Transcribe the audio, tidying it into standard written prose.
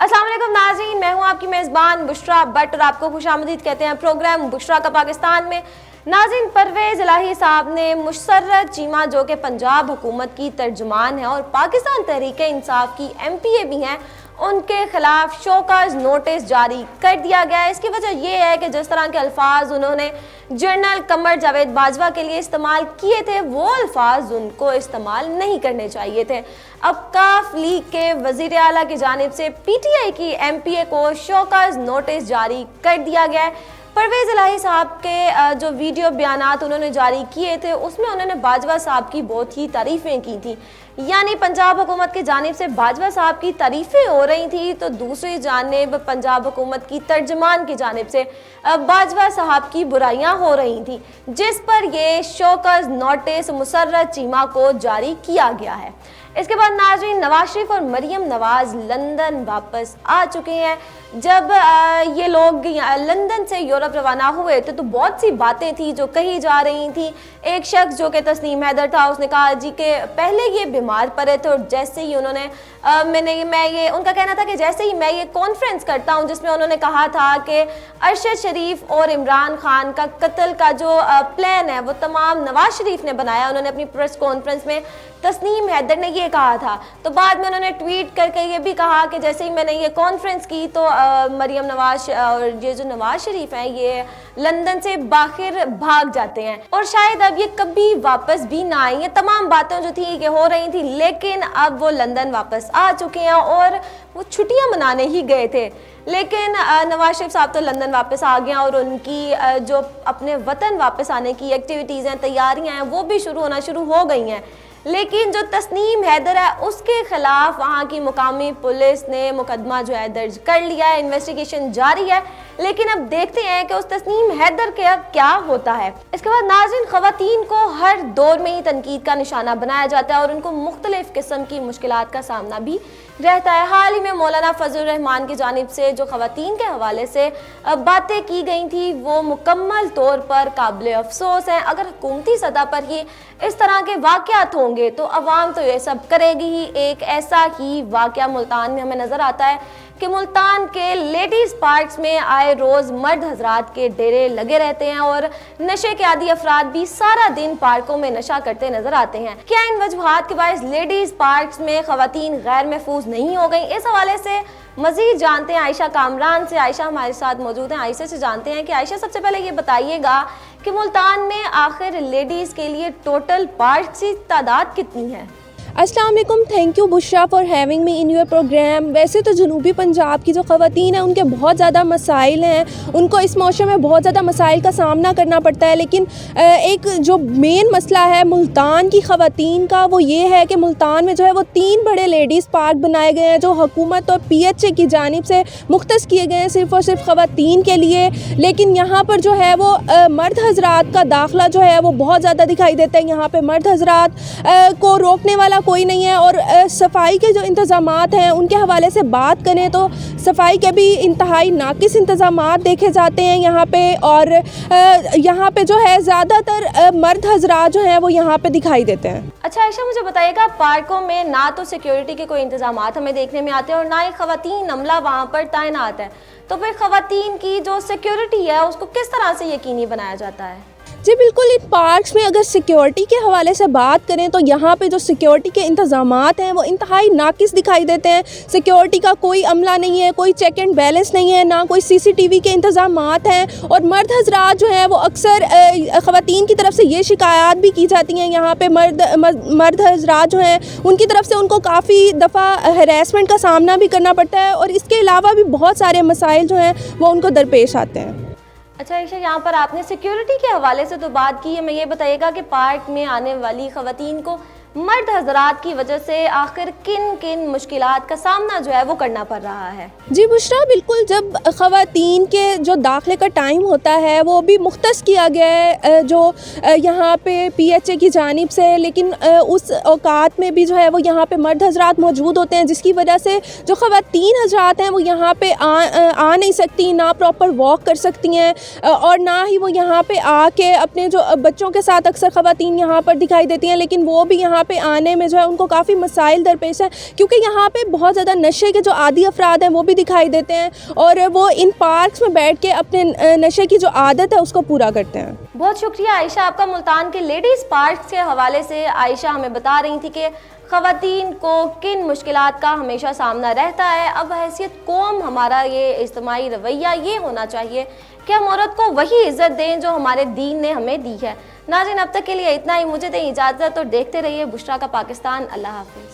अस्सलाम वालेकुम नाज़रीन, मैं हूँ आपकी मेज़बान बुशरा भट्ट और आपको खुशामदीद कहते हैं प्रोग्राम बुशरा का पाकिस्तान में। नाज़रीन, परवेज़ इलाही साहब ने मुशर्रत चीमा जो कि पंजाब हुकूमत की तर्जुमान है और पाकिस्तान तहरीक इंसाफ की MPA भी हैं, उनके खिलाफ शोकाज नोटिस जारी कर दिया गया है। इसकी वजह यह है कि जिस तरह के अल्फाज उन्होंने जनरल कमर जावेद बाजवा के लिए इस्तेमाल किए थे, वो अल्फाज उनको इस्तेमाल नहीं करने चाहिए थे। अब काफ लीग के वज़ीर आला की जानिब से PTI की MPA को शोकाज नोटिस जारी कर दिया गया है। परवेज़ इलाही साहब के जो वीडियो बयानात उन्होंने जारी किए थे, उसमें उन्होंने बाजवा साहब की बहुत ही तारीफ़ें की थी। यानी पंजाब हुकूमत की जानिब से बाजवा साहब की तारीफ़ें हो रही थी, तो दूसरी जानिब पंजाब हुकूमत की तर्जमान की जानिब से बाजवा साहब की बुराइयां हो रही थी, जिस पर ये शोकस नोटिस मुसर्रत चीमा को जारी किया गया है। इसके बाद नाज़रीन, नवाज शरीफ और मरियम नवाज लंदन वापस आ चुके हैं। जब ये लोग लंदन से यूरोप रवाना हुए थे तो बहुत सी बातें थी जो कही जा रही थी। एक शख्स जो कि तस्नीम हैदर था, उसने कहा जी कि पहले ये बीमार पड़े थे और जैसे ही उन्होंने उनका कहना था कि जैसे ही मैं ये कॉन्फ्रेंस करता हूँ जिसमें उन्होंने कहा था कि अरशद शरीफ और इमरान खान का कत्ल का जो प्लान है वो तमाम नवाज शरीफ ने बनाया। उन्होंने अपनी प्रेस कॉन्फ्रेंस में तस्नीम हैदर ने ये कहा था, तो बाद में उन्होंने ट्वीट करके ये भी कहा कि जैसे ही मैंने ये कॉन्फ्रेंस की तो मरियम नवाज और ये जो नवाज शरीफ हैं ये लंदन से बाहर भाग जाते हैं और शायद अब ये कभी वापस भी ना आए। ये तमाम बातें जो थी ये हो रही थी, लेकिन अब वो लंदन वापस आ चुके हैं और वो छुट्टियां मनाने ही गए थे। लेकिन नवाज शरीफ साहब तो लंदन वापस आ गए और उनकी जो अपने वतन वापस आने की एक्टिविटीज़ हैं, तैयारियां हैं, वो भी शुरू हो गई हैं। लेकिन जो तस्नीम हैदर है उसके खिलाफ वहाँ की मुकामी पुलिस ने मुकदमा जो है दर्ज कर लिया है, इन्वेस्टिगेशन जारी है। लेकिन अब देखते हैं कि उस तस्नीम हैदर के अब क्या होता है। इसके बाद नाज़रीन, ख़वातीन को हर दौर में ही तनकीद का निशाना बनाया जाता है और उनको मुख्तलिफ किस्म की मुश्किलात का सामना भी रहता है। हाल ही में मौलाना फजल रहमान की जानिब से जो ख़वातीन के हवाले से बातें की गई थी वो मुकम्मल तौर पर काबिल अफसोस हैं। अगर हुकूमती सतह पर ही इस तरह के वाक़यात होंगे तो अवाम तो ये सब करेगी ही। एक ऐसा ही वाक़या मुल्तान में हमें नज़र आता है कि मुल्तान के लेडीज़ पार्क्स में आए रोज़ मर्द हजरात के डेरे लगे रहते हैं और नशे के आदी अफराद भी सारा दिन पार्कों में नशा करते नजर आते हैं। क्या इन वजूहात के बायस लेडीज़ पार्क्स में ख़वातीन गैर महफूज नहीं हो गई? इस हवाले से मज़ीद जानते हैं आयशा कामरान से। आयशा हमारे साथ मौजूद हैं। आयशा से जानते हैं कि आयशा, सबसे पहले ये बताइएगा कि मुल्तान में आखिर लेडीज़ के लिए टोटल पार्क्स की तादाद कितनी है? अस्सलाम वालेकुम, thank you Bushra for having me in your program. वैसे तो जनूबी पंजाब की जो ख़वातीन हैं उनके बहुत ज़्यादा मसाइल हैं, उनको इस मौसम में बहुत ज़्यादा मसाइल का सामना करना पड़ता है। लेकिन एक जो मेन मसला है मुल्तान की ख़वातीन का वो ये है कि मुल्तान में जो है वो 3 बड़े लेडीज़ पार्क बनाए गए हैं जो हुकूमत और PHA की जानिब से मुख्तस किए गए हैं सिर्फ़ और सिर्फ ख़वातीन के लिए। लेकिन यहाँ पर जो है वो मर्द हजरात का दाखिला जो है वो बहुत ज़्यादा दिखाई देता है। यहाँ पर मर्द हजरात को रोकने वाला कोई नहीं है। और सफाई के जो इंतज़ामात हैं उनके हवाले से बात करें तो सफाई के भी इंतहाई नाकिस इंतज़ामात देखे जाते हैं यहाँ पे। और यहाँ पे जो है ज़्यादातर मर्द हजरात जो हैं वो यहाँ पे दिखाई देते हैं। अच्छा आयशा, मुझे बताइएगा, पार्कों में ना तो सिक्योरिटी के कोई इंतज़ामात हमें देखने में आते हैं और ना ही ख़वातीन अमला वहाँ पर तैनात है, तो फिर ख़वातीन की जो सिक्योरिटी है उसको किस तरह से यकीनी बनाया जाता है? जी बिल्कुल, इन पार्क्स में अगर सिक्योरिटी के हवाले से बात करें तो यहाँ पे जो सिक्योरिटी के इंतज़ामात हैं वो इंतहाई नाकिस दिखाई देते हैं। सिक्योरिटी का कोई अमला नहीं है, कोई चेक एंड बैलेंस नहीं है, ना कोई CCTV के इंतज़ामात हैं। और मर्द हजरात जो हैं वो अक्सर ख़वातीन की तरफ से ये शिकायत भी की जाती हैं, यहाँ पे मर्द हजरात जो हैं उनकी तरफ से उनको काफ़ी दफ़ा हरासमेंट का सामना भी करना पड़ता है और इसके अलावा भी बहुत सारे मसाइल जो हैं वो उनको दरपेश आते हैं। अच्छा आयशा, यहाँ पर आपने सिक्योरिटी के हवाले से तो बात की है, मैं ये बताइएगा कि पार्क में आने वाली ख़वातीन को मर्द हजरात की वजह से आखिर किन किन मुश्किलात का सामना जो है वो करना पड़ रहा है? जी बुशरा, बिल्कुल, जब ख़वातीन के जो दाखिले का टाइम होता है वो भी मुख्तस किया गया है जो यहाँ पे PHA की जानिब से। लेकिन उस औकात में भी जो है वो यहाँ पे मर्द हजरात मौजूद होते हैं, जिसकी वजह से जो ख़वातीन हजरात हैं वो यहाँ पे आ नहीं सकती, ना प्रॉपर वॉक कर सकती हैं और ना ही वो यहाँ पे आके अपने जो बच्चों के साथ अक्सर ख़वातीन यहाँ पर दिखाई देती हैं। लेकिन वो भी यहाँ यहाँ पे आने में जो है उनको काफ़ी मसाइल दरपेश है, क्योंकि यहाँ पे बहुत ज़्यादा नशे के जो आदी अफराद हैं वो भी दिखाई देते हैं और वो इन पार्क्स में बैठ के अपने नशे की जो आदत है उसको पूरा करते हैं। बहुत शुक्रिया आयशा आपका। मुल्तान के लेडीज़ पार्क के हवाले से आयशा हमें बता रही थी कि ख़वातीन को किन मुश्किलात का हमेशा सामना रहता है। अब हैसियत कौम हमारा ये इज्तिमाई रवैया ये होना चाहिए कि हम औरत को वही इज़्ज़त दें जो हमारे दीन ने हमें दी है। नाज़रीन अब तक के लिए इतना ही, मुझे दें इजाज़त और देखते रहिए बुशरा का पाकिस्तान। अल्लाह हाफ़िज़।